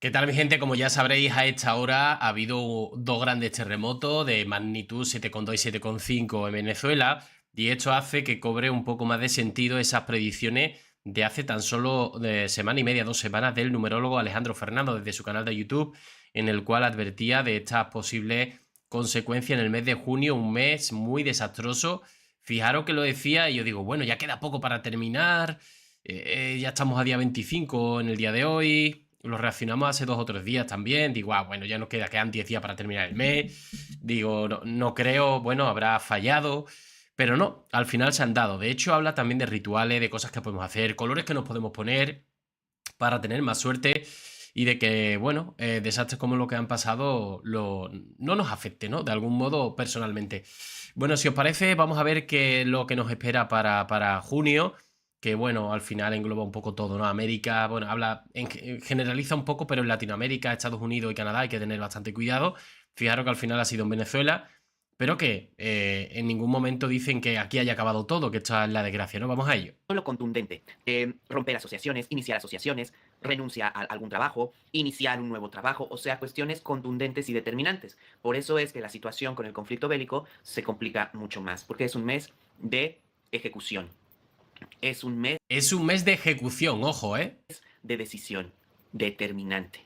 ¿Qué tal, mi gente? Como ya sabréis, a esta hora ha habido dos grandes terremotos de magnitud 7,2 y 7,5 en Venezuela, y esto hace que cobre un poco más de sentido esas predicciones de hace tan solo semana y media, 2 semanas, del numerólogo Alejandro Fernando desde su canal de YouTube, en el cual advertía de estas posibles consecuencias en el mes de junio, un mes muy desastroso. Fijaros que lo decía y yo digo, bueno, ya queda poco para terminar, ya estamos a día 25 en el día de hoy. Lo reaccionamos hace 2 o 3 días también. Digo, bueno, ya nos quedan 10 días para terminar el mes. Digo, no, no creo, bueno, habrá fallado. Pero no, al final se han dado. De hecho, habla también de rituales, de cosas que podemos hacer, colores que nos podemos poner para tener más suerte y de que, bueno, desastres como lo que han pasado no nos afecte, ¿no? De algún modo personalmente. Bueno, si os parece, vamos a ver qué es lo que nos espera para junio, que bueno, al final engloba un poco todo, ¿no? América, bueno, generaliza un poco, pero en Latinoamérica, Estados Unidos y Canadá hay que tener bastante cuidado. Fijaros que al final ha sido en Venezuela, pero que en ningún momento dicen que aquí haya acabado todo, que esta es la desgracia, ¿no? Vamos a ello. Lo contundente, romper iniciar asociaciones, renuncia a algún trabajo, iniciar un nuevo trabajo, o sea, cuestiones contundentes y determinantes. Por eso es que la situación con el conflicto bélico se complica mucho más, porque es un mes de ejecución, es un mes Es un mes de ejecución, ojo, ¿eh? de decisión determinante.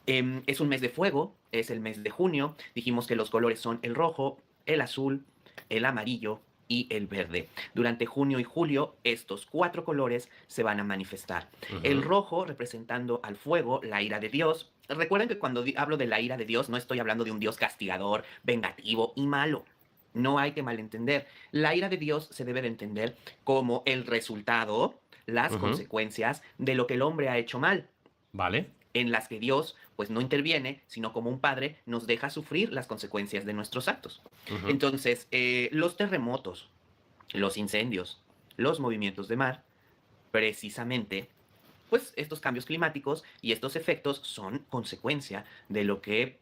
Es un mes de fuego, es el mes de junio. Dijimos que los colores son el rojo, el azul, el amarillo y el verde. Durante junio y julio, estos 4 colores se van a manifestar. El rojo representando al fuego, la ira de Dios. Recuerden que cuando hablo de la ira de Dios, no estoy hablando de un Dios castigador, vengativo y malo. No hay que malentender. La ira de Dios se debe de entender como el resultado, las Ujú. consecuencias de lo que el hombre ha hecho mal, Vale. en las que Dios pues no interviene, sino como un padre nos deja sufrir las consecuencias de nuestros actos. Ujú. Entonces, los terremotos, los incendios, los movimientos de mar, precisamente, pues estos cambios climáticos y estos efectos son consecuencia de lo que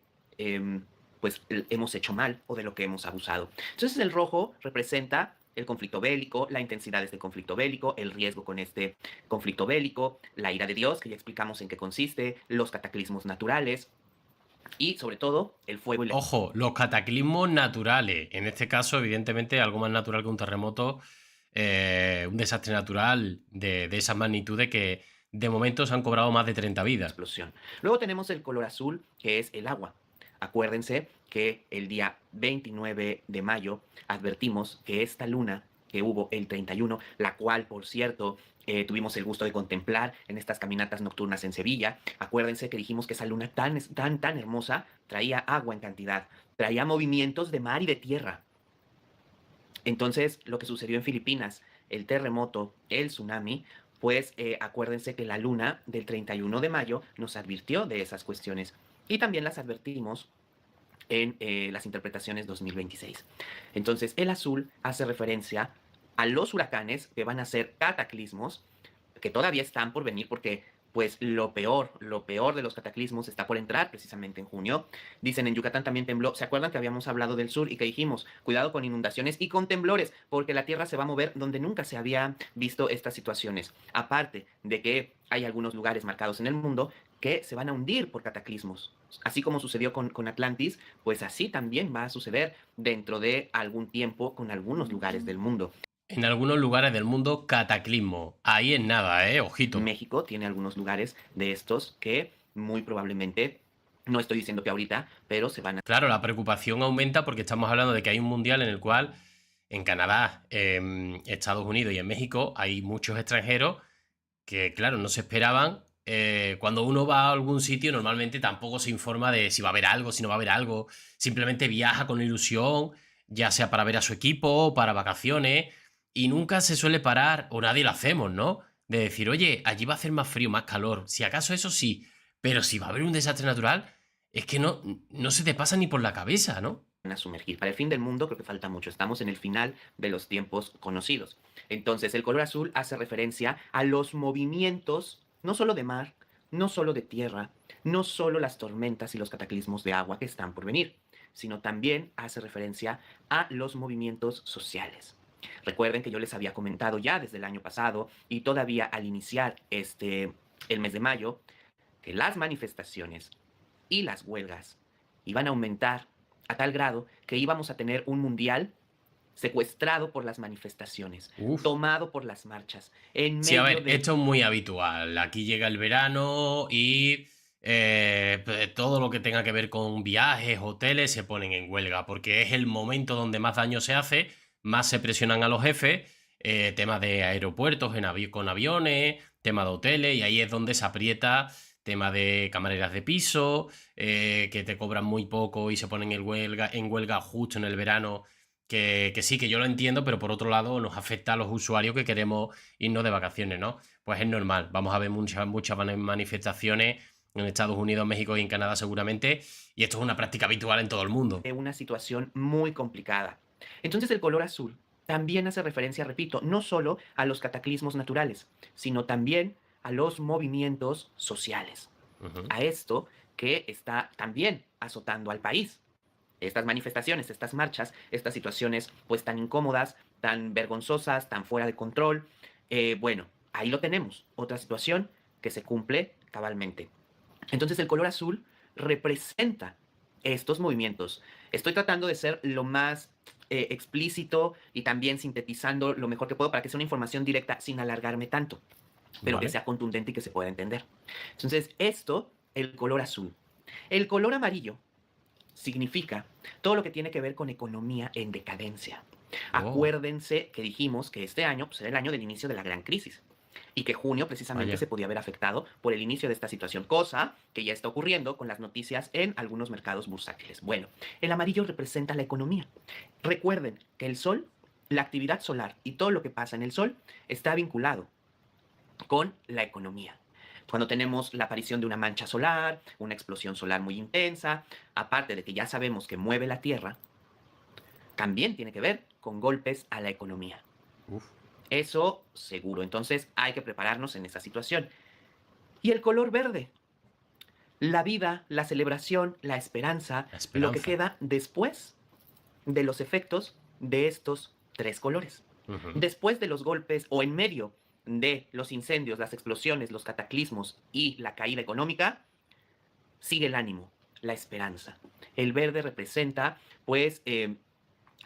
pues hemos hecho mal o de lo que hemos abusado. Entonces el rojo representa el conflicto bélico, la intensidad de este conflicto bélico, el riesgo con este conflicto bélico, la ira de Dios, que ya explicamos en qué consiste, los cataclismos naturales y sobre todo el fuego y la... Ojo, los cataclismos naturales. En este caso, evidentemente, algo más natural que un terremoto, un desastre natural de esas magnitudes que de momento se han cobrado más de 30 vidas. explosión. Luego tenemos el color azul, que es el agua. Acuérdense que el día 29 de mayo advertimos que esta luna que hubo el 31, la cual, por cierto, tuvimos el gusto de contemplar en estas caminatas nocturnas en Sevilla. Acuérdense que dijimos que esa luna tan hermosa traía agua en cantidad, traía movimientos de mar y de tierra. Entonces, lo que sucedió en Filipinas, el terremoto, el tsunami, pues acuérdense que la luna del 31 de mayo nos advirtió de esas cuestiones y también las advertimos en las interpretaciones 2026. Entonces, el azul hace referencia a los huracanes que van a ser cataclismos, que todavía están por venir porque pues lo peor de los cataclismos está por entrar precisamente en junio. Dicen en Yucatán también tembló. ¿Se acuerdan que habíamos hablado del sur y que dijimos, cuidado con inundaciones y con temblores, porque la tierra se va a mover donde nunca se había visto estas situaciones? Aparte de que hay algunos lugares marcados en el mundo que se van a hundir por cataclismos. Así como sucedió con Atlantis, pues así también va a suceder dentro de algún tiempo con algunos lugares del mundo. En algunos lugares del mundo, cataclismo. Ahí es nada, ojito. México tiene algunos lugares de estos que muy probablemente, no estoy diciendo que ahorita, pero se van a... Claro, la preocupación aumenta porque estamos hablando de que hay un mundial en el cual en Canadá, en Estados Unidos y en México hay muchos extranjeros que, claro, no se esperaban. Cuando uno va a algún sitio, normalmente tampoco se informa de si va a haber algo, si no va a haber algo. Simplemente viaja con ilusión, ya sea para ver a su equipo, para vacaciones, y nunca se suele parar, o nadie lo hacemos, ¿no? De decir, oye, allí va a hacer más frío, más calor. Si acaso eso sí, pero si va a haber un desastre natural, es que no se te pasa ni por la cabeza, ¿no? a sumergir. Para el fin del mundo creo que falta mucho. Estamos en el final de los tiempos conocidos. Entonces, el color azul hace referencia a los movimientos, no solo de mar, no solo de tierra, no solo las tormentas y los cataclismos de agua que están por venir, sino también hace referencia a los movimientos sociales. Recuerden que yo les había comentado ya desde el año pasado y todavía al iniciar el mes de mayo, que las manifestaciones y las huelgas iban a aumentar a tal grado que íbamos a tener un mundial secuestrado por las manifestaciones, Uf. tomado por las marchas, en Sí, a medio ver, de... esto es muy habitual. Aquí llega el verano y pues, todo lo que tenga que ver con viajes, hoteles, se ponen en huelga, porque es el momento donde más daño se hace, más se presionan a los jefes, tema de aeropuertos con aviones, tema de hoteles, y ahí es donde se aprieta, tema de camareras de piso, que te cobran muy poco y se ponen en huelga justo en el verano. Que sí, que yo lo entiendo, pero por otro lado nos afecta a los usuarios que queremos irnos de vacaciones, ¿no? Pues es normal. Vamos a ver muchas manifestaciones en Estados Unidos, México y en Canadá seguramente. Y esto es una práctica habitual en todo el mundo. una situación muy complicada. Entonces el color azul también hace referencia, repito, no solo a los cataclismos naturales, sino también a los movimientos sociales, Ujú. a esto que está también azotando al país. Estas manifestaciones, estas marchas, estas situaciones pues tan incómodas, tan vergonzosas, tan fuera de control. Bueno, ahí lo tenemos, otra situación que se cumple cabalmente. Entonces el color azul representa estos movimientos. Estoy tratando de ser lo más explícito y también sintetizando lo mejor que puedo para que sea una información directa sin alargarme tanto, pero que Vale. sea contundente y que se pueda entender. Entonces, esto, el color azul. El color amarillo significa todo lo que tiene que ver con economía en decadencia. Oh, Acuérdense que dijimos que este año pues, era el año del inicio de la gran crisis y que junio precisamente vaya. se podía ver afectado por el inicio de esta situación, cosa que ya está ocurriendo con las noticias en algunos mercados bursátiles. Bueno, el amarillo representa la economía. Recuerden que el sol, la actividad solar y todo lo que pasa en el sol está vinculado con la economía. Cuando tenemos la aparición de una mancha solar, una explosión solar muy intensa, aparte de que ya sabemos que mueve la Tierra, también tiene que ver con golpes a la economía. Uf, Eso seguro. Entonces hay que prepararnos en esa situación. Y el color verde, la vida, la celebración, la esperanza, la lo que esperanza. queda después de los efectos de estos tres colores. Ujú. Después de los golpes o en medio de los incendios, las explosiones, los cataclismos y la caída económica, sigue el ánimo, la esperanza. El verde representa, pues,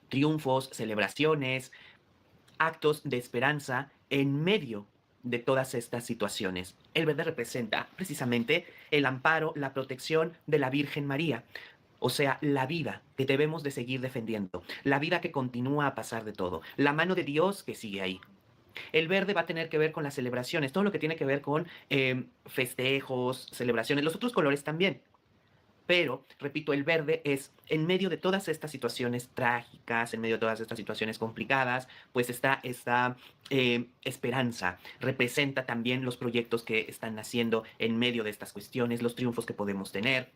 triunfos, celebraciones, actos de esperanza en medio de todas estas situaciones. El verde representa precisamente el amparo, la protección de la Virgen María. O sea, la vida que debemos de seguir defendiendo, la vida que continúa a pasar de todo, la mano de Dios que sigue ahí. El verde va a tener que ver con las celebraciones, todo lo que tiene que ver con festejos, celebraciones, los otros colores también. Pero, repito, el verde es en medio de todas estas situaciones trágicas, en medio de todas estas situaciones complicadas, pues está esta esperanza. Representa también los proyectos que están naciendo en medio de estas cuestiones, los triunfos que podemos tener.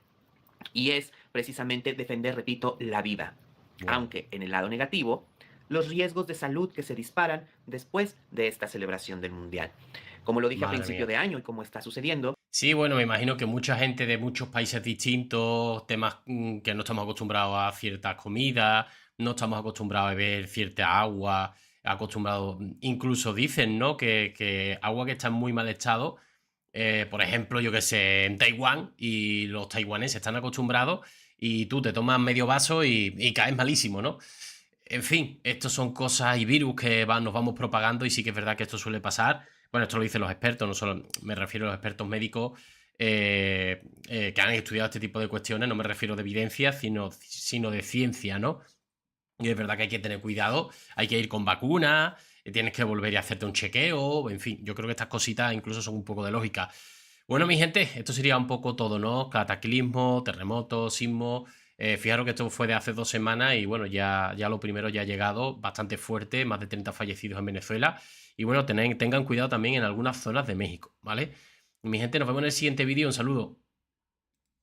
Y es precisamente defender, repito, la vida. Wow. Aunque en el lado negativo, los riesgos de salud que se disparan después de esta celebración del Mundial. Como lo dije a Madre principio mía. de año y como está sucediendo, Sí, bueno, me imagino que mucha gente de muchos países distintos, temas que no estamos acostumbrados a ciertas comidas, no estamos acostumbrados a beber cierta agua, acostumbrados, incluso dicen, ¿no? Que agua que está en muy mal estado, por ejemplo, yo que sé, en Taiwán, y los taiwaneses están acostumbrados, y tú te tomas medio vaso y caes malísimo, ¿no? En fin, estos son cosas y virus que nos vamos propagando y sí que es verdad que esto suele pasar. Bueno, esto lo dicen los expertos, no solo me refiero a los expertos médicos que han estudiado este tipo de cuestiones, no me refiero de evidencia, sino de ciencia, ¿no? Y es verdad que hay que tener cuidado, hay que ir con vacunas, tienes que volver y hacerte un chequeo, en fin, yo creo que estas cositas incluso son un poco de lógica. Bueno, mi gente, esto sería un poco todo, ¿no? Cataclismo, terremotos, sismos. Fijaros que esto fue de hace 2 semanas y bueno, ya lo primero ya ha llegado bastante fuerte, más de 30 fallecidos en Venezuela. Y bueno, tengan cuidado también en algunas zonas de México, ¿vale? Mi gente, nos vemos en el siguiente vídeo. Un saludo.